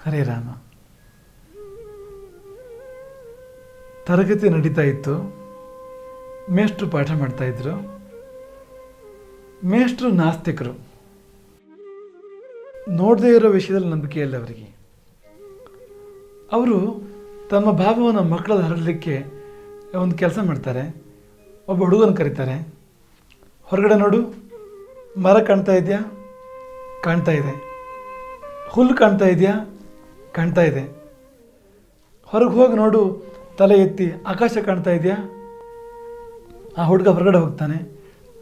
ಹರೇ ರಾಮ. ತರಗತಿ ನಡೀತಾ ಇತ್ತು. ಮೇಷ್ಟ್ರು ಪಾಠ ಮಾಡ್ತಾಯಿದ್ರು. ಮೇಷ್ಟ್ರು ನಾಸ್ತಿಕರು. ನೋಡದೇ ಇರೋ ವಿಷಯದಲ್ಲಿ ನಂಬಿಕೆ ಇಲ್ಲ ಅವರಿಗೆ. ಅವರು ತಮ್ಮ ಭಾವವನ್ನು ಮಕ್ಕಳಲ್ಲಿ ಹರಡಲಿಕ್ಕೆ ಒಂದು ಕೆಲಸ ಮಾಡ್ತಾರೆ. ಒಬ್ಬ ಹುಡುಗನ ಕರೀತಾರೆ. ಹೊರಗಡೆ ನೋಡು, ಮರ ಕಾಣ್ತಾ ಇದೆಯಾ? ಕಾಣ್ತಾ ಇದೆ. ಹುಲ್ಲು ಕಾಣ್ತಾ ಇದೆಯಾ? ಕಾಣ್ತಾ ಇದೆ. ಹೊರಗೆ ಹೋಗಿ ನೋಡು, ತಲೆ ಎತ್ತಿ ಆಕಾಶ ಕಾಣ್ತಾ ಇದೆಯಾ? ಆ ಹುಡುಗ ಹೊರಗಡೆ ಹೋಗ್ತಾನೆ,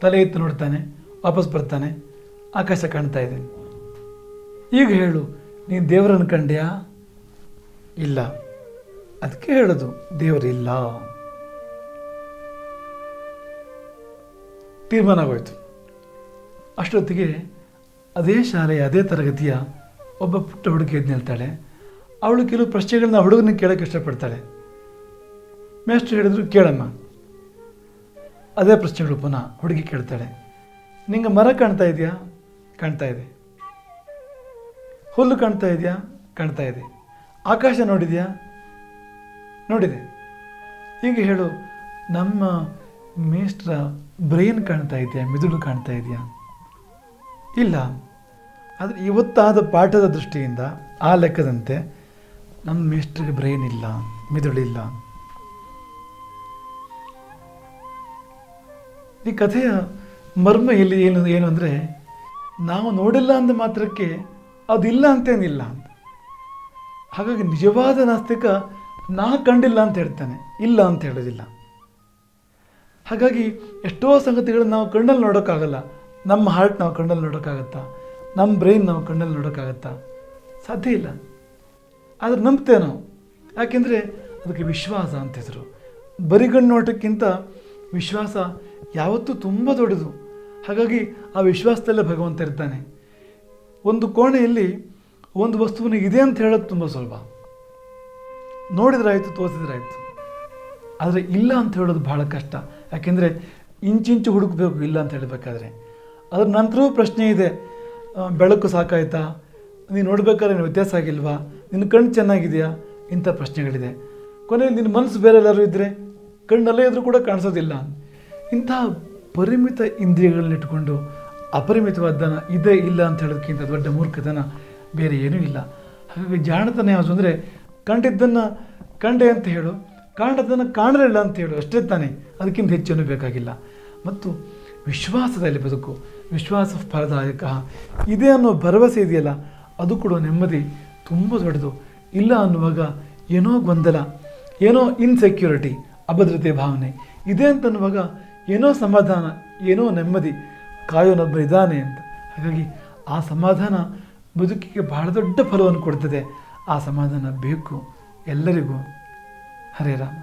ತಲೆ ಎತ್ತಿ ನೋಡ್ತಾನೆ, ವಾಪಸ್ ಬರ್ತಾನೆ, ಆಕಾಶ ಕಾಣ್ತಾ ಇದೆ. ಈಗ ಹೇಳು, ನೀನು ದೇವರನ್ನು ಕಂಡ್ಯಾ? ಇಲ್ಲ. ಅದಕ್ಕೆ ಹೇಳೋದು ದೇವರಿಲ್ಲ. ತೀರ್ಮಾನ ಆಗೋಯ್ತು. ಅಷ್ಟೊತ್ತಿಗೆ ಅದೇ ಶಾಲೆಯ ಅದೇ ತರಗತಿಯ ಒಬ್ಬ ಪುಟ್ಟ ಹುಡುಗಿ ಎದ್ದು ನಿಲ್ತಾಳೆ. ಅವಳು ಕೆಲವು ಪ್ರಶ್ನೆಗಳನ್ನ ಹುಡುಗನಿಗೆ ಕೇಳೋಕ್ಕೆ ಇಷ್ಟಪಡ್ತಾಳೆ. ಮೇಷ್ಟ್ರು ಹೇಳಿದ್ರು, ಕೇಳಮ್ಮ. ಅದೇ ಪ್ರಶ್ನೆಗಳು ಪುನಃ ಹುಡುಗಿ ಕೇಳ್ತಾಳೆ. ನಿಂಗೆ ಮರ ಕಾಣ್ತಾ ಇದೆಯಾ? ಕಾಣ್ತಾ ಇದೆ. ಹುಲ್ಲು ಕಾಣ್ತಾ ಇದೆಯಾ? ಕಾಣ್ತಾ ಇದೆ. ಆಕಾಶ ನೋಡಿದೆಯಾ? ನೋಡಿದೆ. ಹೀಗೆ ಹೇಳು, ನಮ್ಮ ಮೇಷ್ಟ್ರ ಬ್ರೈನ್ ಕಾಣ್ತಾ ಇದೆಯಾ? ಮಿದುಳು ಕಾಣ್ತಾ ಇದೆಯಾ? ಇಲ್ಲ. ಆದರೆ ಇವತ್ತಾದ ಪಾಠದ ದೃಷ್ಟಿಯಿಂದ ಆ ಲೆಕ್ಕದಂತೆ ನಮ್ಮ ಮೇಷ್ಟ್ರಿಗೆ ಬ್ರೈನ್ ಇಲ್ಲ, ಮಿದುಳಿಲ್ಲ. ಈ ಕಥೆಯ ಮರ್ಮ ಇಲ್ಲಿ ಏನು ಅಂದರೆ, ನಾವು ನೋಡಿಲ್ಲ ಅಂದ ಮಾತ್ರಕ್ಕೆ ಅದಿಲ್ಲ ಅಂತೇನಿಲ್ಲ ಅಂತ. ಹಾಗಾಗಿ ನಿಜವಾದ ನಾಸ್ತಿಕ ನಾ ಕಂಡಿಲ್ಲ ಅಂತ ಹೇಳ್ತಾನೆ, ಇಲ್ಲ ಅಂತ ಹೇಳೋದಿಲ್ಲ. ಹಾಗಾಗಿ ಎಷ್ಟೋ ಸಂಗತಿಗಳನ್ನು ನಾವು ಕಣ್ಣಲ್ಲಿ ನೋಡೋಕ್ಕಾಗಲ್ಲ. ನಮ್ಮ ಹಾರ್ಟ್ ನಾವು ಕಣ್ಣಲ್ಲಿ ನೋಡೋಕ್ಕಾಗತ್ತಾ? ನಮ್ಮ ಬ್ರೈನ್ ನಾವು ಕಣ್ಣಲ್ಲಿ ನೋಡೋಕ್ಕಾಗತ್ತಾ? ಸಾಧ್ಯ ಇಲ್ಲ. ಆದರೆ ನಂಬ್ತೇವೆ ನಾವು. ಯಾಕೆಂದರೆ ಅದಕ್ಕೆ ವಿಶ್ವಾಸ ಅಂತ ಹೆಸರು. ಬರಿಗಣ್ಣು ನೋಟಕ್ಕಿಂತ ವಿಶ್ವಾಸ ಯಾವತ್ತೂ ತುಂಬ ದೊಡ್ಡದು. ಹಾಗಾಗಿ ಆ ವಿಶ್ವಾಸದಲ್ಲೇ ಭಗವಂತ ಇರ್ತಾನೆ. ಒಂದು ಕೋಣೆಯಲ್ಲಿ ಒಂದು ವಸ್ತುವಿನ ಇದೆ ಅಂತ ಹೇಳೋದು ತುಂಬ ಸುಲಭ. ನೋಡಿದ್ರಾಯ್ತು, ತೋರಿಸಿದ್ರಾಯ್ತು. ಆದರೆ ಇಲ್ಲ ಅಂತ ಹೇಳೋದು ಬಹಳ ಕಷ್ಟ. ಯಾಕೆಂದರೆ ಇಂಚಿಂಚು ಹುಡುಕಬೇಕು ಇಲ್ಲ ಅಂತ ಹೇಳಬೇಕಾದ್ರೆ. ಅದ್ರ ನಂತರವೂ ಪ್ರಶ್ನೆ ಇದೆ. ಬೆಳಕು ಸಾಕಾಯ್ತಾ? ನೀನು ನೋಡ್ಬೇಕಾದ್ರೆ ನೀನು ವ್ಯತ್ಯಾಸ ಆಗಿಲ್ವಾ? ನಿನ್ನ ಕಣ್ಣು ಚೆನ್ನಾಗಿದೆಯಾ? ಇಂಥ ಪ್ರಶ್ನೆಗಳಿದೆ. ಕೊನೆಯಲ್ಲಿ ನಿನ್ನ ಮನಸ್ಸು ಬೇರೆ ಎಲ್ಲರೂ ಇದ್ದರೆ, ಕಣ್ಣಲ್ಲೇ ಇದ್ರೂ ಕೂಡ ಕಾಣಿಸೋದಿಲ್ಲ. ಇಂಥ ಪರಿಮಿತ ಇಂದ್ರಿಯಗಳನ್ನಿಟ್ಕೊಂಡು ಅಪರಿಮಿತವಾದನ ಇದೆ ಇಲ್ಲ ಅಂತ ಹೇಳೋದಕ್ಕಿಂತ ದೊಡ್ಡ ಮೂರ್ಖತನ ಬೇರೆ ಏನೂ ಇಲ್ಲ. ಹಾಗಾಗಿ ಜಾಣತನ ಯಾವುದು ಅಂದರೆ, ಕಂಡಿದ್ದನ್ನು ಕಂಡೆ ಅಂತ ಹೇಳು, ಕಾಣದನ್ನು ಕಾಣಲಿಲ್ಲ ಅಂತ ಹೇಳು, ಅಷ್ಟೇ ತಾನೇ. ಅದಕ್ಕಿಂತ ಹೆಚ್ಚೇನೂ ಬೇಕಾಗಿಲ್ಲ. ಮತ್ತು ವಿಶ್ವಾಸದಲ್ಲಿ ಬದುಕು. ವಿಶ್ವಾಸ ಫಲದಾಯಕ. ಇದೆ ಅನ್ನೋ ಭರವಸೆ ಇದೆಯಲ್ಲ, ಅದು ಕೂಡ ನೆಮ್ಮದಿ ತುಂಬ ದೊಡ್ಡದು. ಇಲ್ಲ ಅನ್ನುವಾಗ ಏನೋ ಗೊಂದಲ, ಏನೋ ಇನ್ಸೆಕ್ಯೂರಿಟಿ, ಅಭದ್ರತೆ ಭಾವನೆ. ಇದೆ ಅಂತನ್ನುವಾಗ ಏನೋ ಸಮಾಧಾನ, ಏನೋ ನೆಮ್ಮದಿ, ಕಾಯೋನೊಬ್ಬ ಇದ್ದಾನೆ ಅಂತ. ಹಾಗಾಗಿ ಆ ಸಮಾಧಾನ ಬದುಕಿಗೆ ಬಹಳ ದೊಡ್ಡ ಫಲವನ್ನು ಕೊಡ್ತದೆ. ಆ ಸಮಾಧಾನ ಬೇಕು ಎಲ್ಲರಿಗೂ. ಹರೇ ರಾಮ.